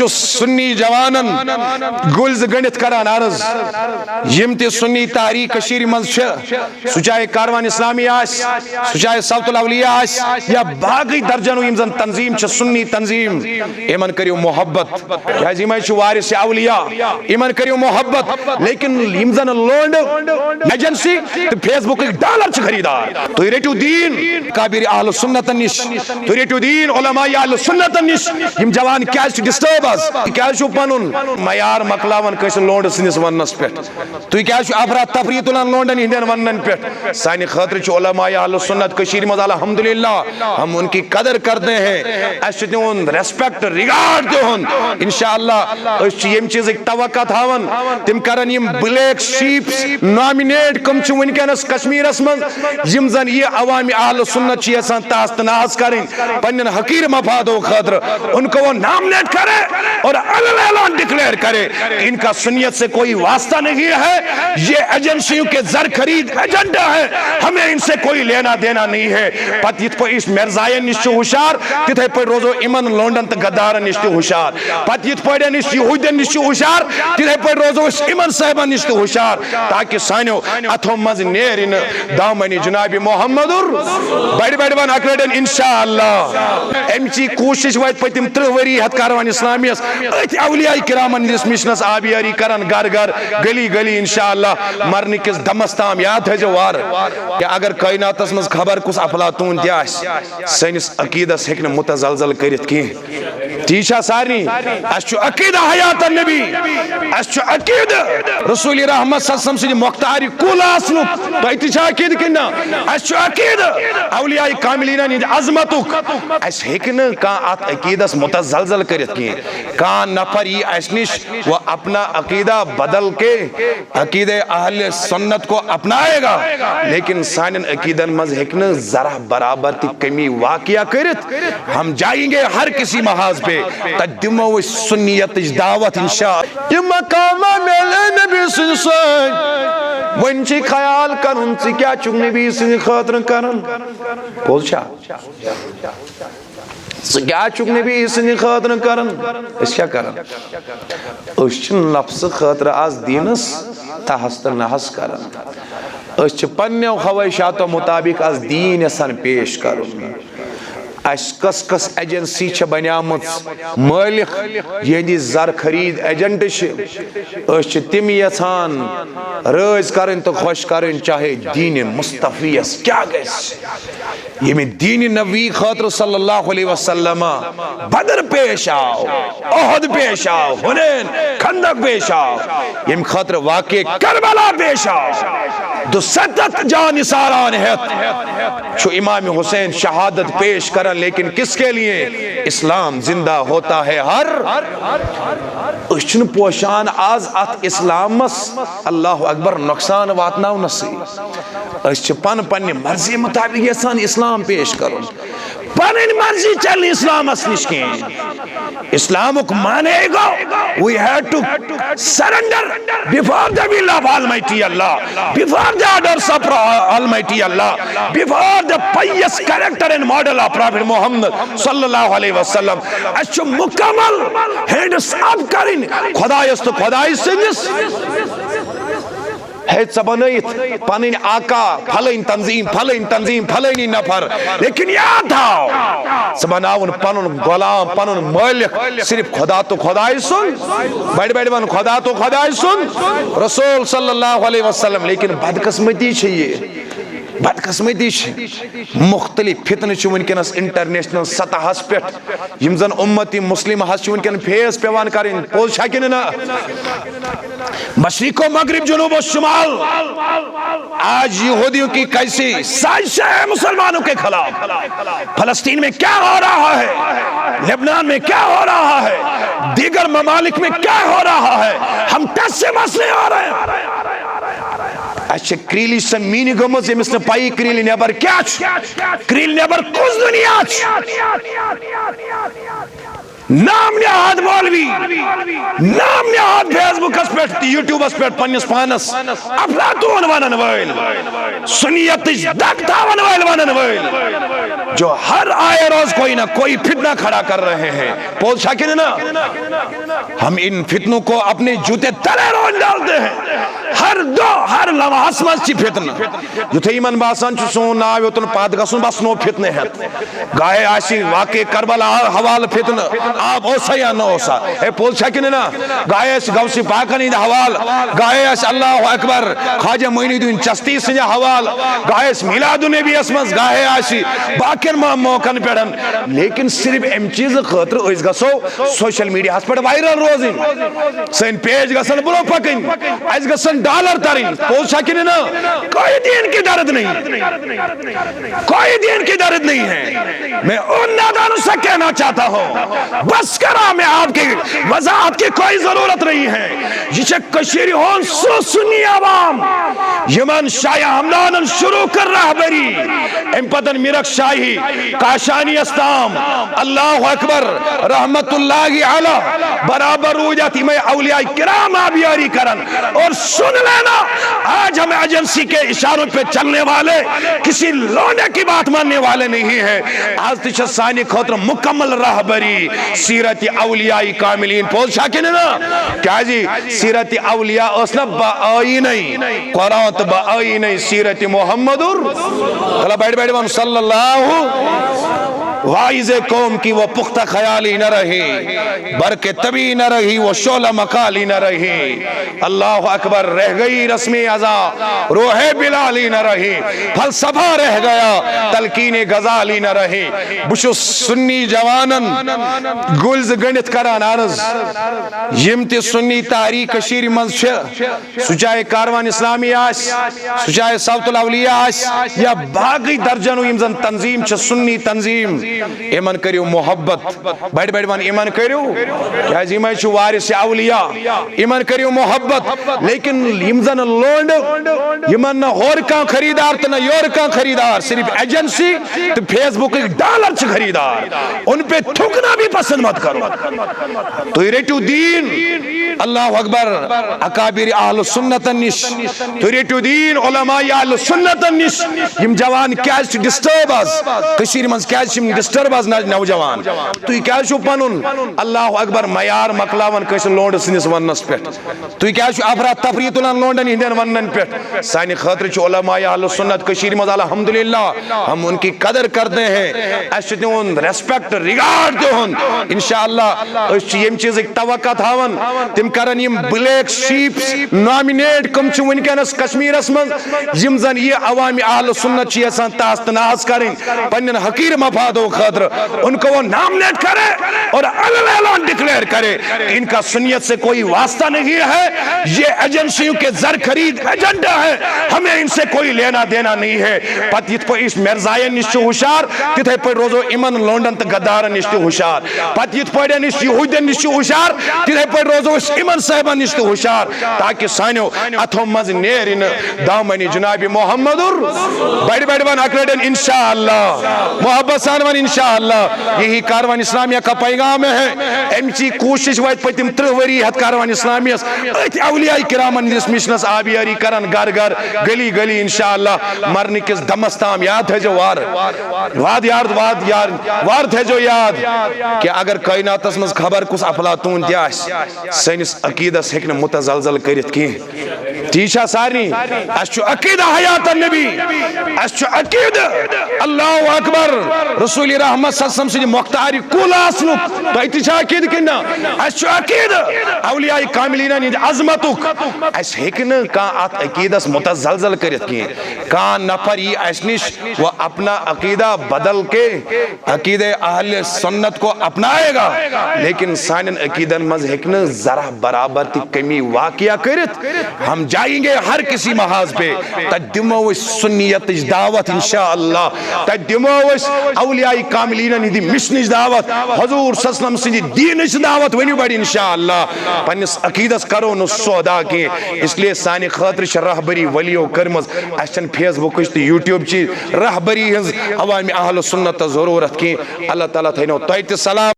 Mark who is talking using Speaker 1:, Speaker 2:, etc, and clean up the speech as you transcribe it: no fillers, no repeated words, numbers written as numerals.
Speaker 1: بچو سنی جوانن گلز گنت کران عرض یم تی سنی تحریک کشیر منز سو چاہے کاروان اسلامی آس سو چاہے صوت الاولیاء آس یا باقی درجنو یم زن تنظیم چھ سنی تنظیم ایمن کریو محبت کیازی میں چھ وارث اولیاء ایمن کریو محبت لیکن یم زن لونڈ ایجنسی تو فیس بک ڈالر چھ خریدار تو ریٹو دین کابیر اہل سنت نش تو ریٹو دین علماء اہل سنت نش یم جوان کیا چھ ڈسٹرب اس کیا چھ پنن معیار مکلاون کس لونڈ سنس ونس پٹ تو کیا چھ افراد تفریح تلان لونڈن ہندن ونن پٹ سانی خاطر چھ علماء اہل سنت کشیر مز الحمدللہ ہم ان کی قدر کرتے ہیں اس تہن ریسپیکٹ ریگارڈ تہن انشاءاللہ اس یم چیز ایک توقع تھاون تم کرن یم بلیک شیپس نامینیٹ کم چھ ونکس کشمیرس مز یم زن یہ عوامی اہل سنت چھ یسان تاس تناز کریں پنن حقیر مفادوں خاطر ان کو وہ نامنیٹ کرے اور اعلان ڈکلیئر کرے ان کا سنیت سے کوئی واسطہ نہیں ہے یہ ایجنسیوں کے زر خرید ایجنڈا ہے ہمیں ان سے کوئی لینا دینا نہیں ہے پت یت پہ اس مرزائن نش ہوشار تتھے پہ روزو ایمن لونڈن تو غدارن نش ہوشار پت یت پہ نش یہودین نش ہوشار تتھے پہ روزو اس ایمن صاحبن نش ہوشار تاکہ سانیو اتھو مز نیرن دامنی جناب محمد بڑ بڑ ون اکرڈن انشاءاللہ امچی کوشش وائد پتم 3 وری ہت کاروان اسلامیس ات اولیاء کرامن اس مشنس آبیاری کرن گھر گھر گلی گلی انشاءاللہ مرنے کس دمس تام یاد ہے جو وار کہ اگر کائناتس مز خبر کس افلاطون تیاس سنس عقیدس ہیکن متزلزل کرت کی تیشا سارنی اس عقیدہ حیات النبی اس عقیدہ رسول رحمت صلی اللہ علیہ وسلم سے مختاری کول آسنو تو اتشا عقید کنا اس عقیدہ اولیاء کاملین ہند عظمتک اس ہیکن کان ات عقیدس متزلزل کرت کی کان نفر یہ اس نش وہ اپنا عقیدہ بدل کے عقیدہ اہل سنت کو اپنائے گا لیکن سانن عقیدن مز ہیکن ذرا برابر تی کمی واقعہ کرت ہم جائیں گے ہر کسی محاذ پہ تدمو سنیت دعوت انشاءاللہ یہ مقام میلے نبی سنسان ونچی خیال کرن سی کیا چک نبی سن خاطر کرن پوچھا کیا چک نبی سن خاطر کرن اس کیا کرن اس چن لفظ خاطر از دینس تحستر نحس کرن اس چھ پنیو خواہشات مطابق از دین سن پیش کرن اس کس کس ایجنسی چھ بنیامت مالک یہی زر خرید ایجنٹ چھ تم یسان رائز کرن تو خوش کرن چاہے دین مصطفیس کیا گیس یہ میں دین نبی خاطر صلی اللہ علیہ وسلم بدر پیش آؤ احد پیش آؤ حنین خندق پیش آؤ یہ خاطر واقع کربلا پیش آؤ دو ستت جان ساران ہے چھو امام حسین شہادت پیش کرن لیکن کس کے لیے اسلام زندہ ہوتا ہے ہر اشن پوشان آز ات اسلامس اللہ اکبر نقصان واتناو نسی اس پن پن مرضی مطابق یسان اسلام پیش کرو پنن مرضی چل اسلام اسنشکین اسلام کو مانے گا we had to surrender before the will of Almighty Allah, before the orders of Almighty Allah, before the pious character and model of Prophet Muhammad sallallahu alaihi wasallam. Acho mukammal hands up karin Khudayas to Khuday sinnis ہے سبنیت پانین آقا پھلین تنظیم پھلینی نفر لیکن یاد تھاو سبناون پانون غلام پانون مالک صرف خدا تو خدای سن بیڑ بیڑ من خدا تو خدای سن رسول صلی اللہ علیہ وسلم لیکن بدقسمتی چاہیے بدقسمتی مختلف فتنہ ونکس انٹرنیشنل سطح پہ زن امتی مسلم ونکن فیس پیوان کریں پوز کن نا مشرق و مغرب جنوب و شمال آج یہودیوں کی کیسی سازش ہے مسلمانوں کے خلاف فلسطین میں کیا ہو رہا ہے لبنان میں کیا ہو رہا ہے دیگر ممالک میں کیا ہو رہا ہے ہم ٹس سے مسئلے آ رہے ہیں اچھا کریلی سے مینی گمز یہ مثل پائی کریلی نیبر کیا کریلی نیبر کس دنیا نام نہاد مولوی نام نہاد فیض بک پہ یوٹیوبس پہ پنس پانس افلاطون ونن ول سنیت دک تھاون ول ونن ول جو ہر آئے روز کوئی نہ کوئی فتنہ کھڑا کر رہے ہیں پوز شاکر نا ہم ان فتنوں کو اپنے جوتے تلے روز ڈالتے ہیں ہر لمحس مز چھ فتنہ یتھے یمن باسان چھ سون ناو یوتن پات گژھن بس نو فتنہ ہت گاہے آسی واقع کربلا حوالہ فتنہ آب اوسا یا نہ اوسا اے پوز شاکر نا گاہے اس غوث پاکن ہند حوال گاہے اس اللہ اکبر خواجہ معین الدین چشتی سن حوال گاہے اس میلاد النبی اسمز گاہے آسی باقین موقعن پیڑن لیکن صرف ام چیز خاطر اس گژھو سوشل میڈیا ہس پہ وائرل روزن سن پیج گژھن برو پکن اس گژھن ڈالر ترین پوز شاکر نا کوئی دین کی درد نہیں کوئی دین کی درد نہیں ہے میں ان نادانوں سے کہنا چاہتا ہوں بس کرا میں آپ کی وضاحت کی کوئی ضرورت نہیں ہے یہ کشیری ہون سو سنی عوام یمن شاہ حمدان شروع کر رہبری ام پتن میرک شاہی کاشانی استام اللہ اکبر رحمت اللہ علی برابر روجاتی میں اولیاء کرام آبیاری کرن اور سن لینا آج ہمیں ایجنسی کے اشاروں پہ چلنے والے کسی لونے کی بات ماننے والے نہیں ہیں آج تشہ ثانی خطر مکمل رہبری سیرت اولیاء کاملین پوز شاکر نا کیا جی سیرت اولیاء اسنا بائی نہیں قرآن تو بائی نہیں سیرت محمد اللہ بیٹھ بیٹھ بان صلی اللہ وائز قوم کی وہ پختہ خیالی نہ رہی برکہ طبی نہ رہی وہ شعلہ مقالی نہ رہی اللہ اکبر رہ گئی رسمی عزا روح بلالی نہ رہی فلسفہ رہ گیا تلقین غزالی نہ رہی بشو سنی جوانن گلز گنت کران عرض یمت سنی تحریک شیر منز سچائے کاروان اسلامی آس سچائے صوت الاولیاء آس یا باقی درجنو یمزن تنظیم چھ سنی تنظیم ایمان کریو محبت بیٹھ بیٹھ بان ایمان کریو کیا جی میں چھو وارث اولیاء ایمان کریو محبت لیکن یمزن لونڈ یمن نہ ہور کان خریدار تو نہ یور کان خریدار صرف ایجنسی تو فیس بک ایک ڈالر چھ خریدار ان پہ تھکنا بھی پسند مت کرو تو ریٹو دین اللہ اکبر اکابر اہل سنت نش تو ریٹو دین علماء اہل سنت نش یم جوان کیا چھ ڈسٹرب از کشیر منز کیا چھ ڈسٹرب از نوجوان تو یہ کیا چھو پنن اللہ اکبر معیار مکلاون کس لونڈ سنس ونس پہ تو یہ کیا چھو افراد تفریط الان لونڈن ہندین ونن پہ سانی خاطر چھو علماء اہل سنت کشیر مز الحمدللہ ہم ان کی قدر کرتے ہیں اس ان ریسپیکٹ ریگارڈ دے ہن انشاءاللہ اس یم چیز ایک توقع تھاون تم کرن یم بلیک شیپس نامینیٹ کم چھو ونکنس کشمیر اسمز یم زن یہ عوامی اہل سنت چی اسان تاست ناز کریں پنن حقیر مفادوں خاطر ان کو وہ نامنیٹ کرے اور اعلان ڈکلیئر کرے ان کا سنیت سے کوئی واسطہ نہیں ہے یہ ایجنسیوں کے زر خرید ایجنڈا ہے ہمیں ان سے کوئی لینا دینا نہیں ہے پت یت پہ اس مرزائن نشتو ہوشار تتھے پہ روزو ایمن لونڈن تا گدارن نشتو ہوشار پت یت پہ نشت یہودین نشتو ہوشار تتھے پہ روزو اس ایمن صاحبان نشتو ہوشار تاکہ سانیو اتھو مز نیرین دامنی جناب محمد بیڑ بیڑ بان اکریڈن انشاءاللہ محبت سانوان انشاءاللہ یہی کاروان اسلامیہ کا پیغام ہے امچی کوشش وائد پتیم 3 وری حد کاروان اسلامیہ ایت اولیاء کرامن اس مشنس آبیاری کرن گر گر گلی گلی انشاءاللہ مرنے کس دمستام یاد ہے جو وار تھے جو یاد کہ اگر کائنات اسمز خبر کس افلاطون دیاس سینس عقیدس ہکن متزلزل کرت کی تیشا سارنی اشو عقیدہ حیات النبی اشو عقیدہ اللہ اکبر رسول رحمت صلی اللہ علیہ وسلم سے مختاری کل آسنک تو اتشا عقید کننا اشو عقید اولیاء کاملین نیند عظمتک اس ہکن کان آت عقیدس متزلزل کرت کی کان نفر یہ اسنش وہ اپنا عقیدہ بدل کے عقید اہل سنت کو اپنائے گا لیکن سانن عقیدن مز ہکن ذرا برابر تی کمی واقعہ کرت ہم جائیں گے ہر کسی محاذ پہ تدمو اس سنیت دعوت انشاءاللہ تدمو اس اولیاء کاملین ہندی مشنج دعوت حضور صلی اللہ علیہ وسلم سے دینش دعوت ونیو بڑی انشاءاللہ پنس عقیدس کرو نو سودا کی اس لیے سانی خاطر رہبری ولیو کرمز اشن فیس بک تی یوٹیوب چی رہبری ہنز عوامی اہل سنت ضرورت کی اللہ تعالیٰ تھینو تویت سلام